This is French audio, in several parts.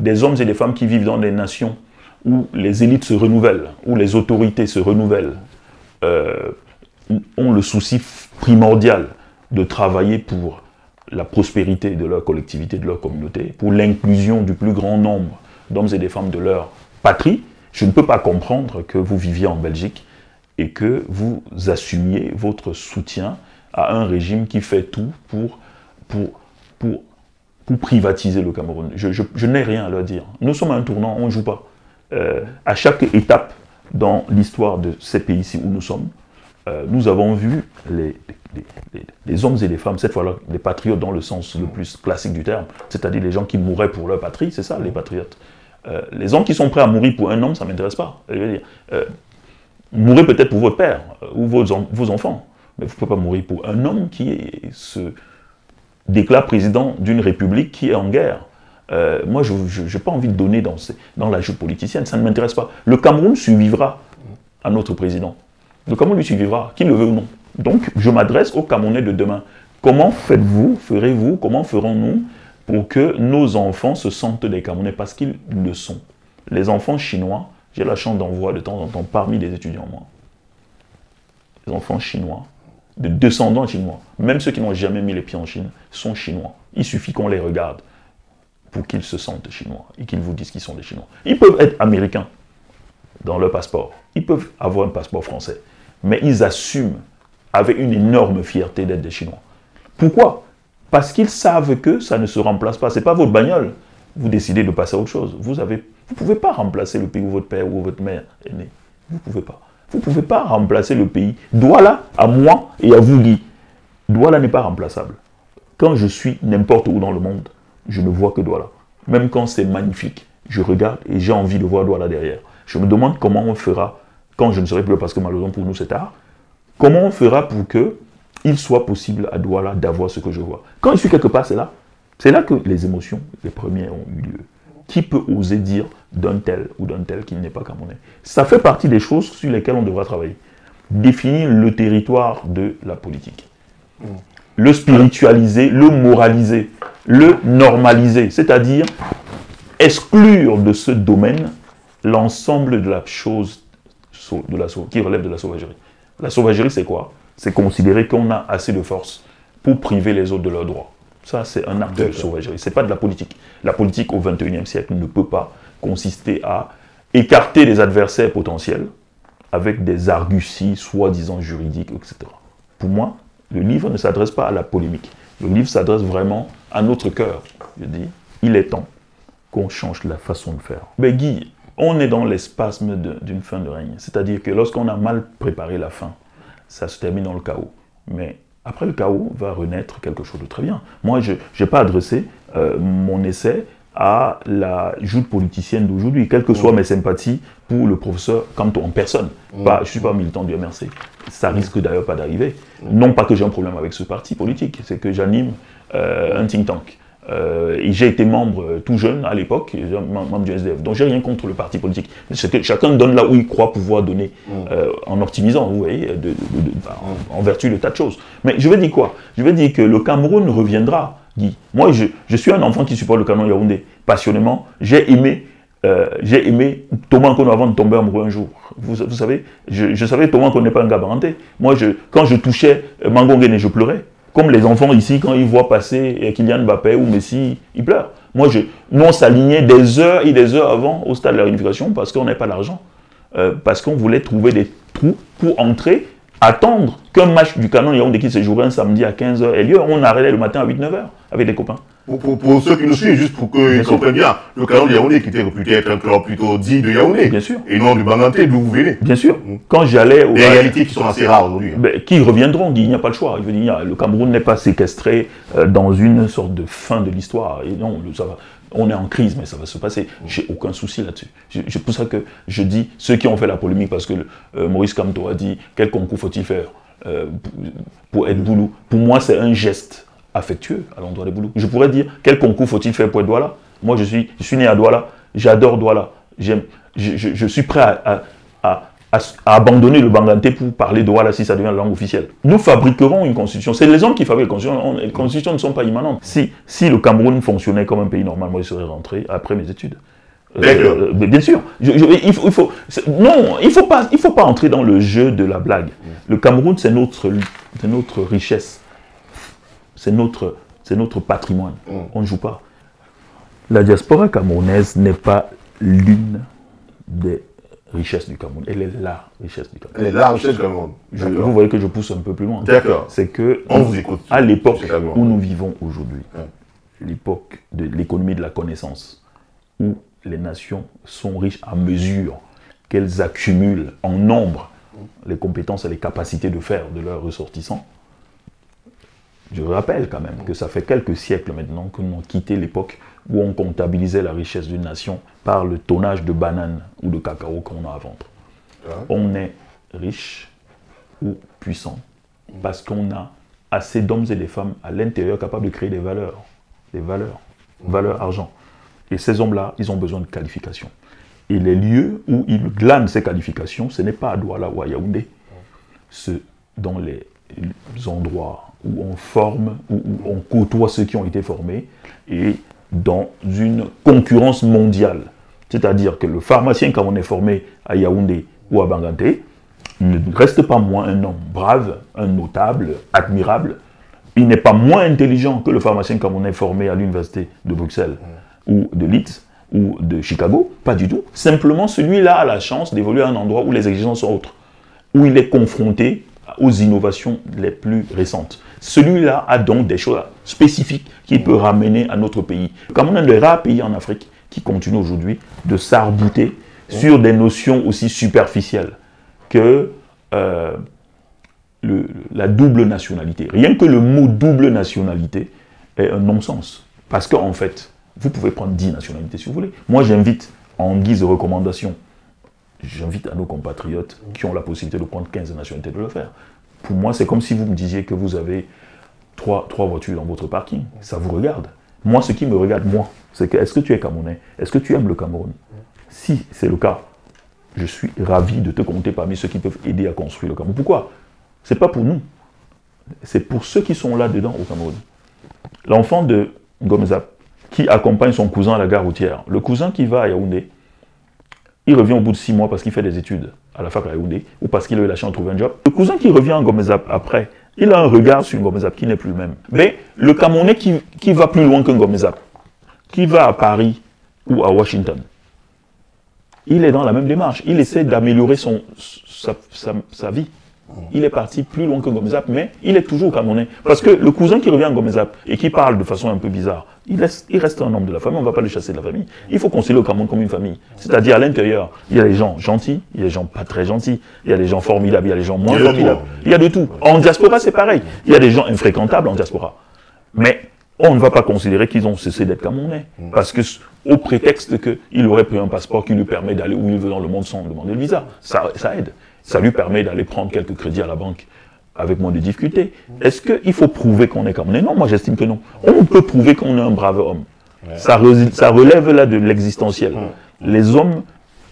des hommes et des femmes qui vivent dans des nations où les élites se renouvellent, où les autorités se renouvellent, ont le souci primordial de travailler pour la prospérité de leur collectivité, de leur communauté, pour l'inclusion du plus grand nombre d'hommes et des femmes de leur patrie, je ne peux pas comprendre que vous viviez en Belgique et que vous assumiez votre soutien à un régime qui fait tout pour privatiser le Cameroun. Je n'ai rien à leur dire. Nous sommes à un tournant, on ne joue pas. À chaque étape dans l'histoire de ces pays-ci où nous sommes, nous avons vu les hommes et les femmes, cette fois-là, les patriotes dans le sens le plus classique du terme, c'est-à-dire les gens qui mouraient pour leur patrie, c'est ça, les patriotes. Les hommes qui sont prêts à mourir pour un homme, ça ne m'intéresse pas. Je veux dire, mourrez peut-être pour votre père ou vos enfants, mais vous ne pouvez pas mourir pour un homme qui se déclare président d'une république qui est en guerre. Moi, je n'ai pas envie de donner dans la joute politicienne, ça ne m'intéresse pas. Le Cameroun survivra à notre président. Le Cameroun lui survivra, qu'il le veut ou non. Donc, je m'adresse aux Camerounais de demain. Comment faites-vous, ferez-vous, comment ferons-nous pour que nos enfants se sentent des Camerounais, parce qu'ils le sont. Les enfants chinois, j'ai la chance d'en voir de temps en temps parmi les étudiants, moi. Les enfants chinois, de descendants chinois, même ceux qui n'ont jamais mis les pieds en Chine, sont chinois. Il suffit qu'on les regarde pour qu'ils se sentent chinois et qu'ils vous disent qu'ils sont des Chinois. Ils peuvent être américains dans leur passeport. Ils peuvent avoir un passeport français. Mais ils assument avec une énorme fierté d'être des Chinois. Pourquoi? Parce qu'ils savent que ça ne se remplace pas. Ce n'est pas votre bagnole. Vous décidez de passer à autre chose. Vous ne pouvez pas remplacer le pays où votre père ou votre mère est né. Vous ne pouvez pas. Vous ne pouvez pas remplacer le pays. Douala, à moi et à vous, Guy, Douala n'est pas remplaçable. Quand je suis n'importe où dans le monde, je ne vois que Douala. Même quand c'est magnifique, je regarde et j'ai envie de voir Douala derrière. Je me demande comment on fera, quand je ne serai plus là, parce que malheureusement pour nous c'est tard, comment on fera pour qu'il soit possible à Douala d'avoir ce que je vois. Quand je suis quelque part, c'est là. C'est là que les émotions, les premières, ont eu lieu. Qui peut oser dire d'un tel ou d'un tel qu'il n'est pas camerounais? Ça fait partie des choses sur lesquelles on devra travailler. Définir le territoire de la politique. Le spiritualiser, le moraliser, le normaliser. C'est-à-dire exclure de ce domaine l'ensemble de la chose qui relève de la sauvagerie. La sauvagerie, c'est quoi? C'est considérer qu'on a assez de force pour priver les autres de leurs droits. Ça, c'est un acte de sauvagerie. Ce n'est pas de la politique. La politique au XXIe siècle ne peut pas consister à écarter les adversaires potentiels avec des arguties soi-disant juridiques, etc. Pour moi, le livre ne s'adresse pas à la polémique. Le livre s'adresse vraiment à notre cœur. Je dis, il est temps qu'on change la façon de faire. Mais Guy, on est dans l'espasme d'une fin de règne. C'est-à-dire que lorsqu'on a mal préparé la fin, ça se termine dans le chaos. Mais après le chaos, va renaître quelque chose de très bien. Moi, je n'ai pas adressé mon essai à la joute politicienne d'aujourd'hui, quelles que soient mes sympathies pour le professeur Kanto en personne. Je ne suis pas militant du MRC. Ça risque d'ailleurs pas d'arriver. Non pas que j'ai un problème avec ce parti politique, c'est que j'anime un think tank. Et j'ai été membre tout jeune à l'époque, membre du SDF. Donc j'ai rien contre le parti politique. Que chacun donne là où il croit pouvoir donner, en optimisant, vous voyez, en vertu de tas de choses. Mais je veux dire quoi? Je veux dire que le Cameroun reviendra, Guy. Moi, je suis un enfant qui supporte le Cameroun Yaoundé passionnément. J'ai aimé Thomas Nkono avant de tomber amoureux un jour. Vous savez, je savais Thomas Nkono n'est pas un gars parenté. Moi, quand je touchais Mangongene, je pleurais. Comme les enfants ici, quand ils voient passer Kylian Mbappé ou Messi, ils pleurent. Nous, on s'alignait des heures et des heures avant au stade de la réunification parce qu'on n'avait pas d'argent. Parce qu'on voulait trouver des trous pour entrer, attendre qu'un match du Canon Yaoundé qui se jouerait un samedi à 15h ait lieu. On arrêtait le matin à 8-9h avec des copains. Pour ceux qui nous suivent, juste pour qu'ils comprennent bien, le Canon de Yaoundé qui était réputé être un club plutôt dit de Yaoundé. Bien sûr. Et non du Banganté, d'où vous venez. Bien sûr. Quand j'allais des réalités qui sont assez rares aujourd'hui. Qui reviendront, il n'y a pas le choix. Je veux dire, le Cameroun n'est pas séquestré dans une sorte de fin de l'histoire. Et non, ça va. On est en crise, mais ça va se passer. J'ai aucun souci là-dessus. C'est pour ça que je dis, ceux qui ont fait la polémique, parce que Maurice Kamto a dit, quel concours faut-il faire pour être Boulou? Pour moi, c'est un geste affectueux à l'endroit des Boulous. Je pourrais dire, quel concours faut-il faire pour être Douala? Moi, je suis né à Douala, j'adore Douala. Je suis prêt à à abandonner le banganté pour parler de Walla si ça devient la langue officielle. Nous fabriquerons une constitution. C'est les hommes qui fabriquent les constitutions. Les constitutions ne sont pas immanentes. Si le Cameroun fonctionnait comme un pays normal, moi, je serais rentré après mes études. Bien sûr. Il faut pas entrer dans le jeu de la blague. Le Cameroun, c'est notre richesse. C'est notre patrimoine. On ne joue pas. La diaspora camerounaise n'est pas l'une des richesses du Cameroun. Elle est la richesse du Cameroun. Elle est la richesse du Cameroun. Vous voyez que je pousse un peu plus loin. D'accord. C'est que, on vous écoute, à l'époque où nous vivons aujourd'hui, l'époque de l'économie de la connaissance, où les nations sont riches à mesure qu'elles accumulent en nombre les compétences et les capacités de faire de leurs ressortissants. Je rappelle quand même que ça fait quelques siècles maintenant que nous avons quitté l'époque où on comptabilisait la richesse d'une nation par le tonnage de bananes ou de cacao qu'on a à vendre. On est riche ou puissant parce qu'on a assez d'hommes et de femmes à l'intérieur capables de créer des valeurs argent. Et ces hommes-là, ils ont besoin de qualifications. Et les lieux où ils glanent ces qualifications, ce n'est pas à Douala ou à Yaoundé. C'est dans les endroits où on forme, où on côtoie ceux qui ont été formés, et dans une concurrence mondiale. C'est-à-dire que le pharmacien, quand on est formé à Yaoundé ou à Banganté, ne reste pas moins un homme brave, un notable, admirable. Il n'est pas moins intelligent que le pharmacien quand on est formé à l'université de Bruxelles ou de Leeds ou de Chicago. Pas du tout. Simplement, celui-là a la chance d'évoluer à un endroit où les exigences sont autres, où il est confronté aux innovations les plus récentes. Celui-là a donc des choses spécifiques qu'il peut ramener à notre pays. Comme on est un des rares pays en Afrique qui continue aujourd'hui de s'arc-bouter sur des notions aussi superficielles que la double nationalité. Rien que le mot double nationalité est un non-sens. Parce qu'en fait, vous pouvez prendre 10 nationalités si vous voulez. Moi, j'invite, en guise de recommandation, j'invite à nos compatriotes qui ont la possibilité de prendre 15 nationalités de le faire. Pour moi, c'est comme si vous me disiez que vous avez trois voitures dans votre parking. Ça vous regarde. Moi, ce qui me regarde, moi, c'est que est-ce que tu es Camerounais? Est-ce que tu aimes le Cameroun? Si c'est le cas, je suis ravi de te compter parmi ceux qui peuvent aider à construire le Cameroun. Pourquoi? Ce n'est pas pour nous. C'est pour ceux qui sont là-dedans au Cameroun. L'enfant de Ngomezap, qui accompagne son cousin à la gare routière. Le cousin qui va à Yaoundé, il revient au bout de 6 mois parce qu'il fait des études à la fac à Yaoundé ou parce qu'il a eu la chance de trouver un job. Le cousin qui revient à Ngomezap après, il a un regard sur Ngomezap qui n'est plus le même. Mais le Camerounais qui va plus loin que Ngomezap, qui va à Paris ou à Washington, il est dans la même démarche. Il essaie d'améliorer sa vie. Il est parti plus loin que Ngomezap, mais il est toujours Camerounais. Parce que le cousin qui revient à Ngomezap et qui parle de façon un peu bizarre, il reste un homme de la famille, on ne va pas le chasser de la famille. Il faut considérer le Cameroun comme une famille. C'est-à-dire à l'intérieur, il y a les gens gentils, il y a les gens pas très gentils, il y a les gens formidables, il y a les gens moins formidables. Il y a de tout. En diaspora, c'est pareil. Il y a des gens infréquentables en diaspora. Mais on ne va pas considérer qu'ils ont cessé d'être Camerounais. Parce que, au prétexte qu'il aurait pris un passeport qui lui permet d'aller où il veut dans le monde sans demander le visa. Ça aide. Ça lui permet d'aller prendre quelques crédits à la banque avec moins de difficultés. Est-ce qu'il faut prouver qu'on est Camerounais? Non, moi j'estime que non. On peut prouver qu'on est un brave homme. Ça relève là de l'existentiel. Les hommes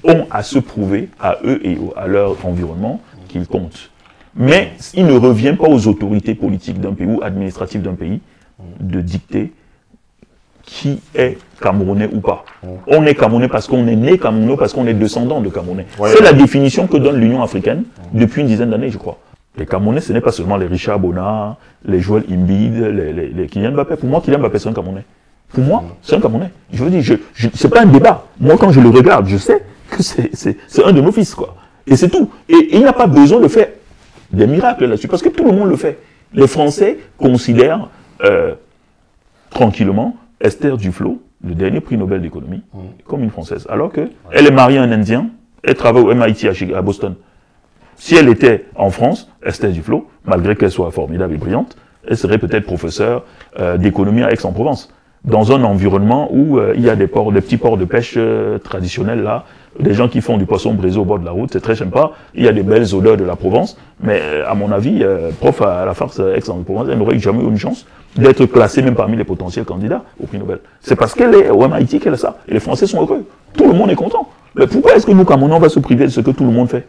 ont à se prouver à eux et à leur environnement qu'ils comptent. Mais il ne revient pas aux autorités politiques d'un pays ou administratives d'un pays de dicter qui est Camerounais ou pas. On est Camerounais parce qu'on est né Camerounais, parce qu'on est descendant de Camerounais. C'est la définition que donne l'Union africaine depuis une dizaine d'années, je crois. Les Camerounais, ce n'est pas seulement les Richard Bona, les Joël Embiid, les Kylian Mbappé. Pour moi, Kylian Mbappé, c'est un Camerounais. Pour moi, c'est un Camerounais. Je veux dire, c'est pas un débat. Moi, quand je le regarde, je sais que c'est un de nos fils, quoi. Et c'est tout. Et il n'y a pas besoin de faire des miracles là-dessus, parce que tout le monde le fait. Les Français considèrent tranquillement Esther Duflo, le dernier prix Nobel d'économie, comme une Française. Alors qu'elle est mariée à un Indien, elle travaille au MIT à Boston. Si elle était en France, Esther Duflo, malgré qu'elle soit formidable et brillante, elle serait peut-être professeure d'économie à Aix-en-Provence. Dans un environnement où il y a des petits ports de pêche traditionnels là, des gens qui font du poisson brisé au bord de la route, c'est très sympa. Il y a des belles odeurs de la Provence, mais à mon avis, prof à la farce Aix-en-Provence, elle n'aurait jamais eu une chance d'être classée même parmi les potentiels candidats au prix Nobel. C'est parce qu'elle est au MIT qu'elle a ça. Et les Français sont heureux. Tout le monde est content. Mais pourquoi est-ce que nous, Camerounais, on va se priver de ce que tout le monde fait?